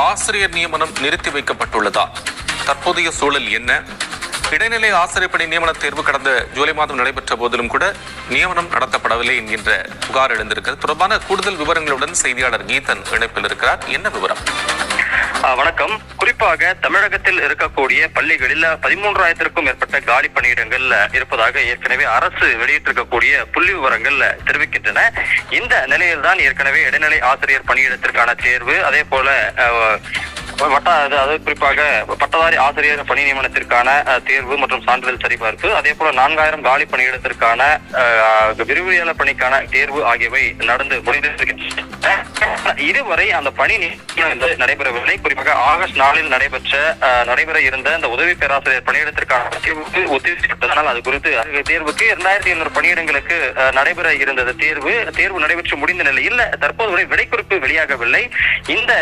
ஆசிரியர் நியமனம் நிறுத்தி வைக்கப்பட்டுள்ளதா? தற்போதைய சூழல் என்ன? இடைநிலை ஆசிரியர் பணி நியமன தேர்வு கடந்த ஜூலை மாதம் நடைபெற்ற போதிலும் கூட நியமனம் நடத்தப்படவில்லை என்கின்ற புகார் எழுந்திருக்கிறது. தொடர்பான கூடுதல் விவரங்களுடன் செய்தியாளர் கீதன் இணைப்பில் இருக்கிறார். என்ன விவரம்? வணக்கம். குறிப்பாக தமிழகத்தில் இருக்கக்கூடிய பள்ளிகளில் 13,000க்கும் மேற்பட்ட காலி பணியிடங்கள் இருப்பதாக ஏற்கனவே அரசு வெளியிட்டிருக்கக்கூடிய புள்ளி விவரங்கள் தெரிவிக்கின்றன. இந்த நிலையில்தான் ஏற்கனவே இடைநிலை ஆசிரியர் பணியிடத்திற்கான தேர்வு, அதே போல குறிப்பாக பட்டதாரி ஆசிரியர் பணி நியமனத்திற்கான தேர்வு மற்றும் சான்றிதழ் சரிபார்ப்பு, அதே போல 4,000 காலி பணியிடத்திற்கான விரிவுரையாளர் பணிக்கான தேர்வு ஆகியவை நடந்து முடிந்திருக்கின்றன. இதுவரை அந்த பணி நடைபெறவில்லை. குறிப்பாக ஆகஸ்ட் 4 நடைபெற இருந்த அந்த உதவி பேராசிரியர் பணியிடத்திற்கான தேர்வுக்கு ஒத்திவைக்கப்பட்டதனால் அது குறித்து தேர்வுக்கு 2,200 பணியிடங்களுக்கு நடைபெற இருந்தது. தேர்வு நடைபெற்று முடிந்த நிலையில் தற்போது வரை விடைக்குறிப்பு வெளியாகவில்லை. இந்த